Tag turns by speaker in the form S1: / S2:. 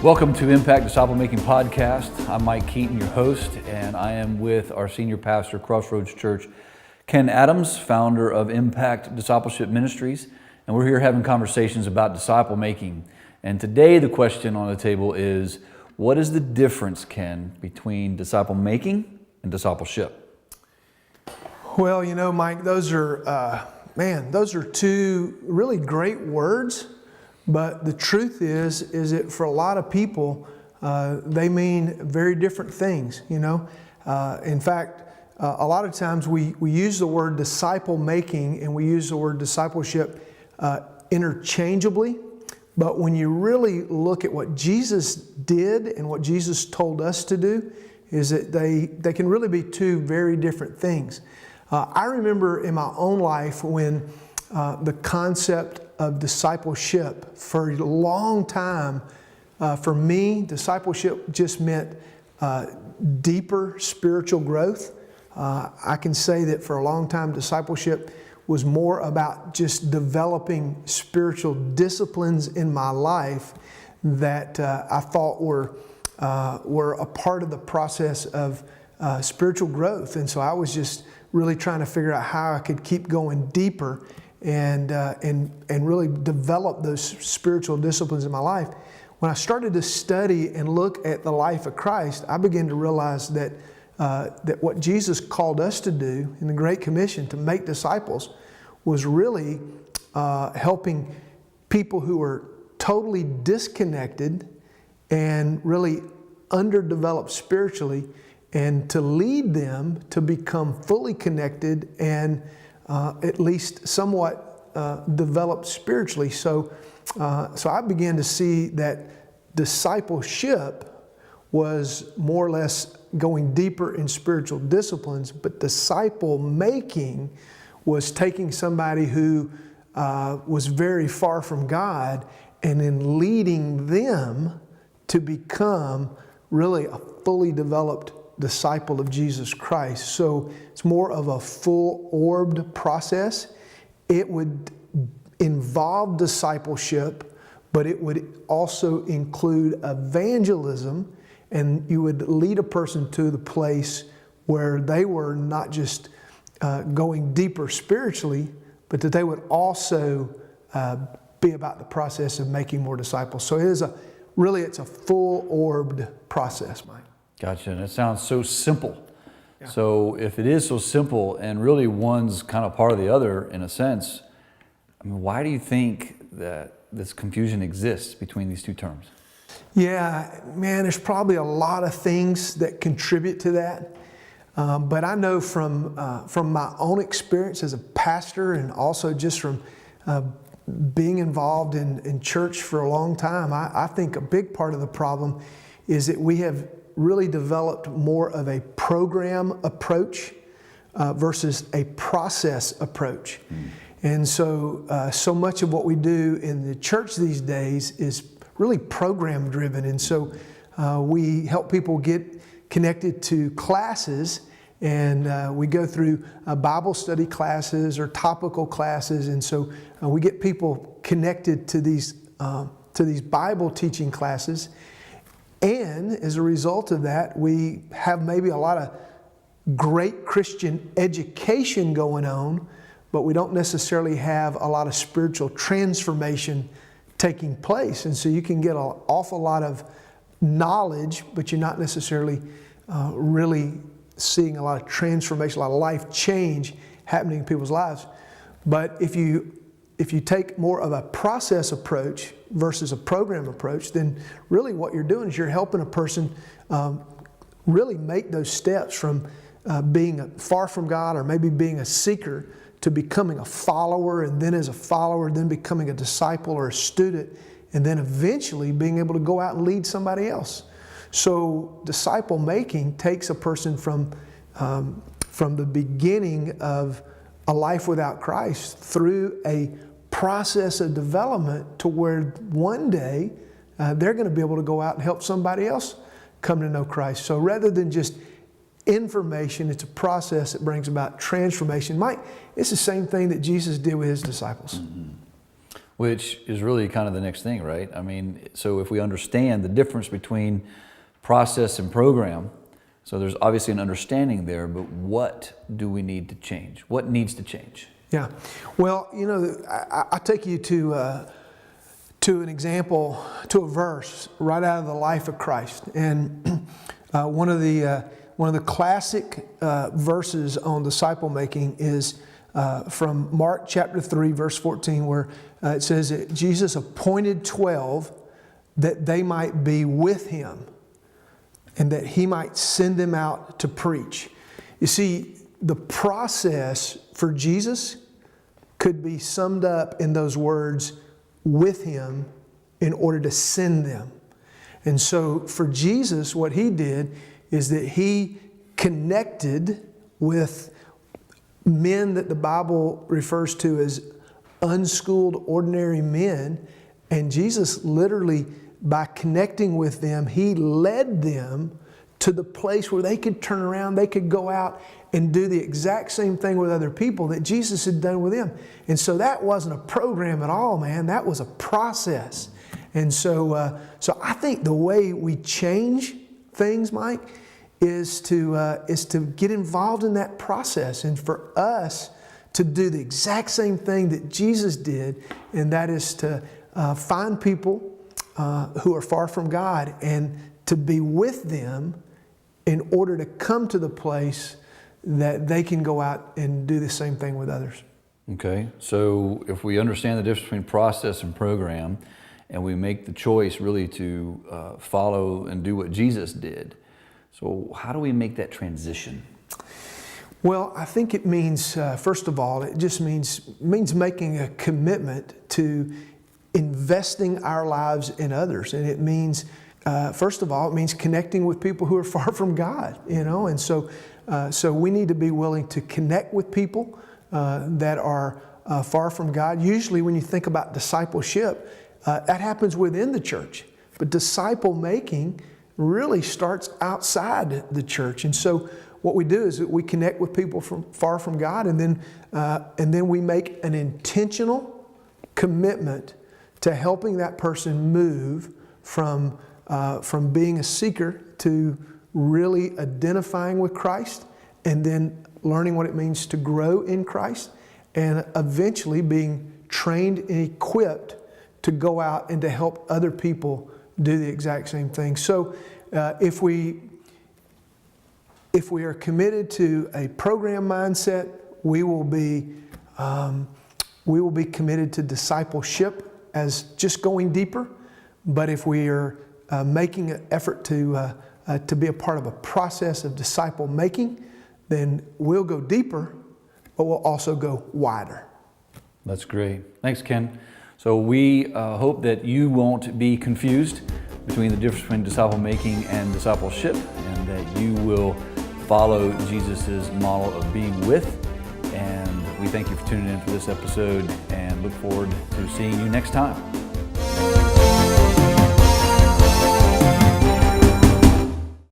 S1: Welcome to Impact Disciple Making Podcast. I'm Mike Keaton, your host, and I am with our senior pastor, Crossroads Church, Ken Adams, founder of Impact Discipleship Ministries, and we're here having conversations about disciple making. And today the question on the table is, what is the difference, Ken, between disciple making and discipleship?
S2: Well, you know, Mike, those are two really great words. But the truth is that for a lot of people, they mean very different things, you know. In fact, a lot of times we use the word disciple making and we use the word discipleship interchangeably. But when you really look at what Jesus did and what Jesus told us to do, is that they can really be two very different things. I remember in my own life when the concept of discipleship, for a long time, for me, discipleship just meant deeper spiritual growth. I can say that for a long time, discipleship was more about just developing spiritual disciplines in my life that I thought were a part of the process of spiritual growth. And so I was just really trying to figure out how I could keep going deeper and really develop those spiritual disciplines in my life. When I started to study and look at the life of Christ, I began to realize that what Jesus called us to do in the Great Commission, to make disciples, was really helping people who were totally disconnected and really underdeveloped spiritually, and to lead them to become fully connected and at least somewhat developed spiritually. So I began to see that discipleship was more or less going deeper in spiritual disciplines, but disciple making was taking somebody who was very far from God and then leading them to become really a fully developed disciple of Jesus Christ. So it's more of a full-orbed process. It would involve discipleship, but it would also include evangelism, and you would lead a person to the place where they were not just going deeper spiritually, but that they would also be about the process of making more disciples. So it's a full-orbed process, Mike.
S1: Gotcha, and it sounds so simple.
S2: Yeah.
S1: So if it is so simple and really one's kind of part of the other in a sense, I mean, why do you think that this confusion exists between these two terms?
S2: Yeah, man, there's probably a lot of things that contribute to that. But I know from my own experience as a pastor and also just from being involved in church for a long time, I think a big part of the problem is that we have really developed more of a program approach versus a process approach. And so much of what we do in the church these days is really program driven. And so we help people get connected to classes, and we go through Bible study classes or topical classes. And so we get people connected to these Bible teaching classes. And as a result of that, we have maybe a lot of great Christian education going on, but we don't necessarily have a lot of spiritual transformation taking place. And so you can get an awful lot of knowledge, but you're not necessarily really seeing a lot of transformation, a lot of life change happening in people's lives. But if you take more of a process approach versus a program approach, then really what you're doing is you're helping a person really make those steps from being far from God or maybe being a seeker to becoming a follower, and then as a follower, then becoming a disciple or a student, and then eventually being able to go out and lead somebody else. So disciple making takes a person from the beginning of a life without Christ through a process of development to where one day they're going to be able to go out and help somebody else come to know Christ. So rather than just information, it's a process that brings about transformation. Mike, it's the same thing that Jesus did with his disciples.
S1: Mm-hmm. Which is really kind of the next thing, right? I mean, so if we understand the difference between process and program, so there's obviously an understanding there, but what do we need to change? What needs to change?
S2: Yeah. Well, I'll take you to an example, to a verse right out of the life of Christ. And one of the classic verses on disciple making is from Mark chapter 3, verse 14, where it says that Jesus appointed 12 that they might be with him and that he might send them out to preach. You see, the process for Jesus could be summed up in those words, with him, in order to send them. And so for Jesus, what he did is that he connected with men that the Bible refers to as unschooled, ordinary men. And Jesus literally, by connecting with them, he led them to the place where they could turn around, they could go out and do the exact same thing with other people that Jesus had done with them. And so that wasn't a program at all, man. That was a process. And so I think the way we change things, Mike, is to get involved in that process, and for us to do the exact same thing that Jesus did, and that is to find people who are far from God and to be with them in order to come to the place that they can go out and do the same thing with others.
S1: Okay, so if we understand the difference between process and program, and we make the choice really to follow and do what Jesus did, so how do we make that transition?
S2: Well, I think it means, first of all, it just means making a commitment to investing our lives in others. And it means, first of all, it means connecting with people who are far from God, And so we need to be willing to connect with people that are far from God. Usually when you think about discipleship, that happens within the church. But disciple making really starts outside the church. And so what we do is that we connect with people far from God, and then we make an intentional commitment to helping that person move from being a seeker to really identifying with Christ, and then learning what it means to grow in Christ, and eventually being trained and equipped to go out and to help other people do the exact same thing. So if we are committed to a program mindset, we will be committed to discipleship as just going deeper. But if we are making an effort to be a part of a process of disciple making, then we'll go deeper, but we'll also go wider.
S1: That's great. Thanks, Ken. So we hope that you won't be confused between the difference between disciple making and discipleship, and that you will follow Jesus' model of being with. And we thank you for tuning in for this episode, and look forward to seeing you next time.